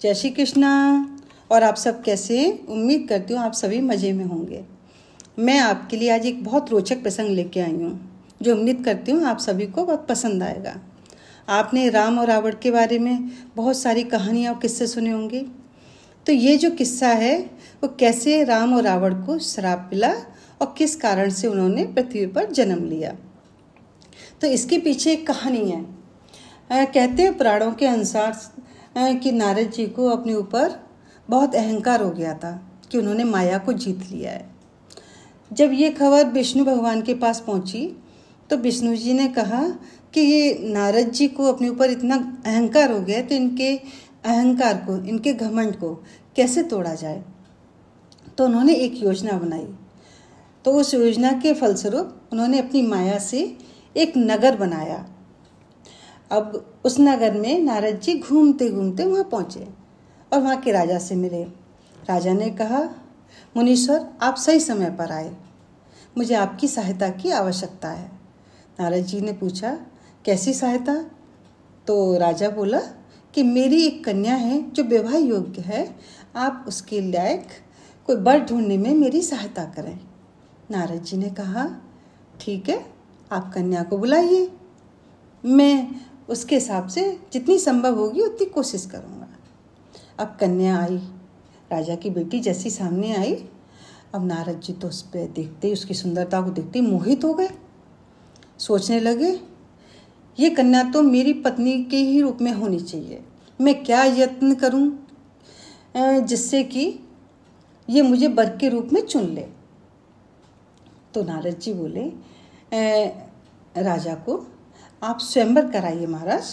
जय श्री कृष्णा। और आप सब कैसे हैं? उम्मीद करती हूँ आप सभी मज़े में होंगे। मैं आपके लिए आज एक बहुत रोचक प्रसंग लेके आई हूँ जो उम्मीद करती हूँ आप सभी को बहुत पसंद आएगा। आपने राम और रावण के बारे में बहुत सारी कहानियाँ और किस्से सुने होंगे। तो ये जो किस्सा है वो कैसे राम और रावण को श्राप मिला और किस कारण से उन्होंने पृथ्वी पर जन्म लिया, तो इसके पीछे एक कहानी है। कहते हैं पुराणों के अनुसार कि नारद जी को अपने ऊपर बहुत अहंकार हो गया था कि उन्होंने माया को जीत लिया है। जब ये खबर विष्णु भगवान के पास पहुंची तो विष्णु जी ने कहा कि ये नारद जी को अपने ऊपर इतना अहंकार हो गया है, तो इनके अहंकार को, इनके घमंड को कैसे तोड़ा जाए। तो उन्होंने एक योजना बनाई। तो उस योजना के फलस्वरूप उन्होंने अपनी माया से एक नगर बनाया। अब उस नगर में नारद जी घूमते घूमते वहाँ पहुँचे और वहाँ के राजा से मिले। राजा ने कहा, मुनीश्वर आप सही समय पर आए, मुझे आपकी सहायता की आवश्यकता है। नारद जी ने पूछा, कैसी सहायता? तो राजा बोला कि मेरी एक कन्या है जो विवाह योग्य है, आप उसके लायक कोई वर ढूंढने में मेरी सहायता करें। नारद जी ने कहा, ठीक है, आप कन्या को बुलाइए, मैं उसके हिसाब से जितनी संभव होगी उतनी कोशिश करूँगा। अब कन्या आई, राजा की बेटी जैसी सामने आई। अब नारद जी तो उस पर देखते ही, उसकी सुंदरता को देखते ही मोहित हो गए। सोचने लगे, ये कन्या तो मेरी पत्नी के ही रूप में होनी चाहिए। मैं क्या यत्न करूं जिससे कि ये मुझे वर के रूप में चुन ले। तो नारद जी बोले राजा को, आप स्वयंवर कराइए महाराज,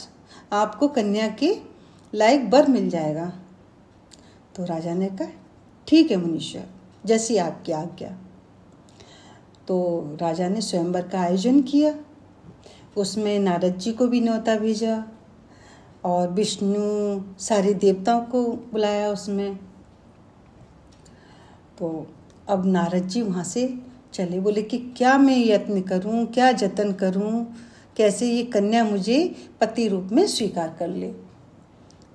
आपको कन्या के लायक वर मिल जाएगा। तो राजा ने कहा, ठीक है मुनीश्वर, जैसी आपकी आज्ञा। तो राजा ने स्वयंवर का आयोजन किया। उसमें नारद जी को भी न्योता भेजा और विष्णु सारे देवताओं को बुलाया उसमें। तो अब नारद जी वहाँ से चले, बोले कि क्या मैं यत्न करूं, क्या जतन करूं, कैसे ये कन्या मुझे पति रूप में स्वीकार कर ले।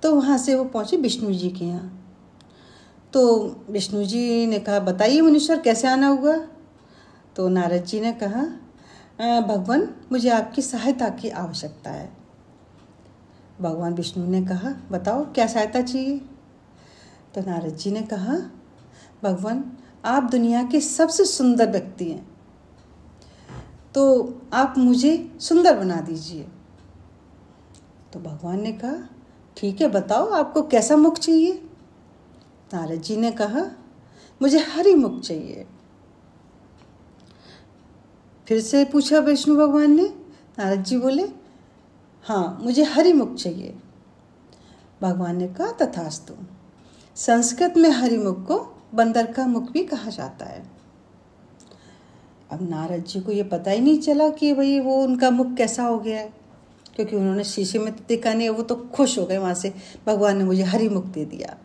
तो वहाँ से वो पहुँचे विष्णु जी के यहाँ। तो विष्णु जी ने कहा, बताइए मुनीश्वर कैसे आना होगा। तो नारद जी ने कहा, भगवान मुझे आपकी सहायता की आवश्यकता है। भगवान विष्णु ने कहा, बताओ क्या सहायता चाहिए। तो नारद जी ने कहा, भगवान आप दुनिया के सबसे सुंदर व्यक्ति हैं, तो आप मुझे सुंदर बना दीजिए। तो भगवान ने कहा, ठीक है, बताओ आपको कैसा मुख चाहिए। नारद जी ने कहा, मुझे हरि मुख चाहिए। फिर से पूछा विष्णु भगवान ने। नारद जी बोले, हाँ मुझे हरि मुख चाहिए। भगवान ने कहा, तथास्तु। संस्कृत में हरि मुख को बंदर का मुख भी कहा जाता है। अब नारद जी को ये पता ही नहीं चला कि भाई वो उनका मुख कैसा हो गया है, क्योंकि उन्होंने शीशे में देखा नहीं। वो तो खुश हो गए वहाँ से, भगवान ने मुझे हरि मुख दे दिया,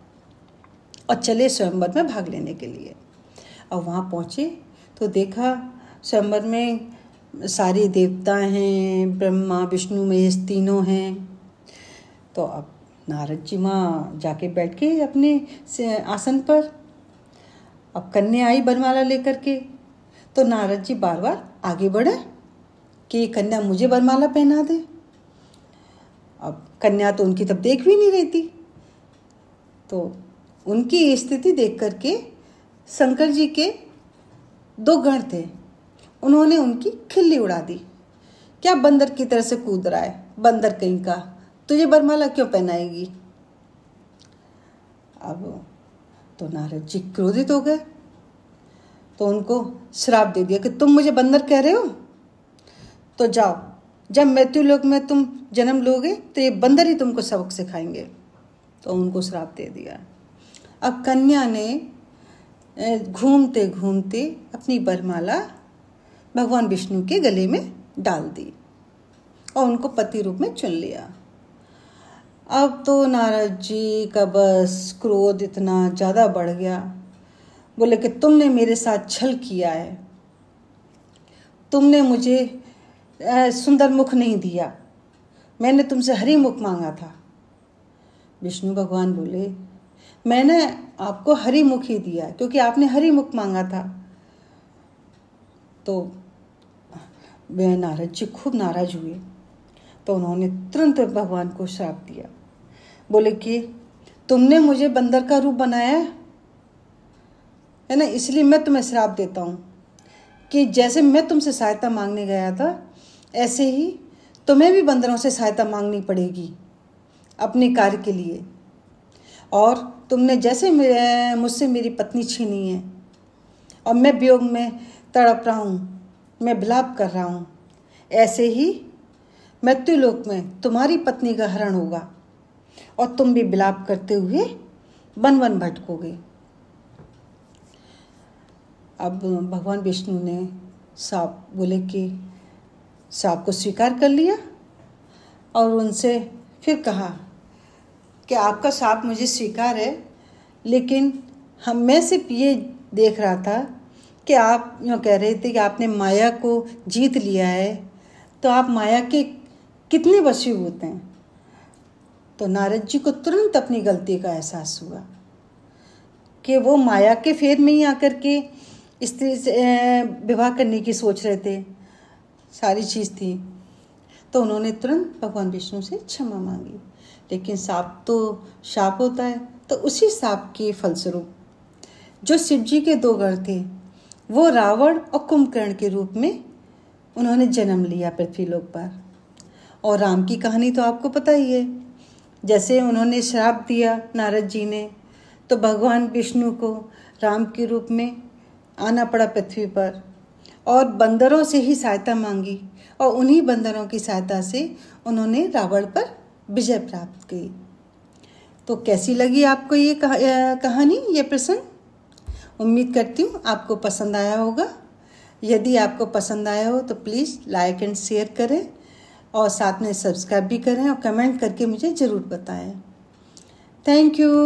और चले स्वयंवर में भाग लेने के लिए। और वहाँ पहुँचे तो देखा स्वयंवर में सारे देवता हैं, ब्रह्मा विष्णु महेश तीनों हैं। तो अब नारद जी वहाँ जाके बैठ के अपने आसन पर। अब कन्या आई वरमाला लेकर के। तो नारद जी बार बार आगे बढ़े कि कन्या मुझे वरमाला पहना दे। अब कन्या तो उनकी तब देख भी नहीं रही थी। तो उनकी स्थिति देख करके शंकर जी के दो गण थे, उन्होंने उनकी खिल्ली उड़ा दी। क्या बंदर की तरह से कूद रहा है, बंदर कहीं का, तुझे वरमाला क्यों पहनाएगी। अब तो नारद जी क्रोधित हो गए, तो उनको श्राप दे दिया कि तुम मुझे बंदर कह रहे हो, तो जाओ, जब मृत्युलोक में तुम जन्म लोगे तो ये बंदर ही तुमको सबक सिखाएंगे। तो उनको श्राप दे दिया। अब कन्या ने घूमते घूमते अपनी वरमाला भगवान विष्णु के गले में डाल दी और उनको पति रूप में चुन लिया। अब तो नारद जी का बस क्रोध इतना ज़्यादा बढ़ गया। बोले कि तुमने मेरे साथ छल किया है, तुमने मुझे सुंदर मुख नहीं दिया, मैंने तुमसे हरि मुख मांगा था। विष्णु भगवान बोले, मैंने आपको हरि मुख ही दिया क्योंकि आपने हरि मुख मांगा था। तो नारद जी खूब नाराज हुए। तो उन्होंने तुरंत भगवान को श्राप दिया। बोले कि तुमने मुझे बंदर का रूप बनाया है ना, इसलिए मैं तुम्हें श्राप देता हूँ कि जैसे मैं तुमसे सहायता मांगने गया था ऐसे ही तुम्हें भी बंदरों से सहायता मांगनी पड़ेगी अपने कार्य के लिए। और तुमने जैसे मुझसे मेरी पत्नी छीनी है और मैं वियोग में तड़प रहा हूँ, मैं विलाप कर रहा हूँ, ऐसे ही मृत्युलोक में तुम्हारी पत्नी का हरण होगा और तुम भी विलाप करते हुए वन वन भटकोगे। अब भगवान विष्णु ने सांप बोले कि सांप को स्वीकार कर लिया और उनसे फिर कहा कि आपका सांप मुझे स्वीकार है, लेकिन मैं सिर्फ ये देख रहा था कि आप यूँ कह रहे थे कि आपने माया को जीत लिया है, तो आप माया के कितने वशीभूत हैं। तो नारद जी को तुरंत अपनी गलती का एहसास हुआ कि वो माया के फेर में ही आकर के स्त्री से विवाह करने की सोच रहे थे, सारी चीज़ थी। तो उन्होंने तुरंत भगवान विष्णु से क्षमा मांगी। लेकिन सांप तो शाप होता है, तो उसी सांप के फलस्वरूप जो शिव जी के 2 गढ़ थे वो रावण और कुंभकर्ण के रूप में उन्होंने जन्म लिया पृथ्वीलोक पर। और राम की कहानी तो आपको पता ही है, जैसे उन्होंने श्राप दिया नारद जी ने, तो भगवान विष्णु को राम के रूप में आना पड़ा पृथ्वी पर और बंदरों से ही सहायता मांगी और उन्हीं बंदरों की सहायता से उन्होंने रावण पर विजय प्राप्त की। तो कैसी लगी आपको ये कहानी, ये प्रसंग? उम्मीद करती हूँ आपको पसंद आया होगा। यदि आपको पसंद आया हो तो प्लीज़ लाइक एंड शेयर करें और साथ में सब्सक्राइब भी करें और कमेंट करके मुझे ज़रूर बताएं। Thank you.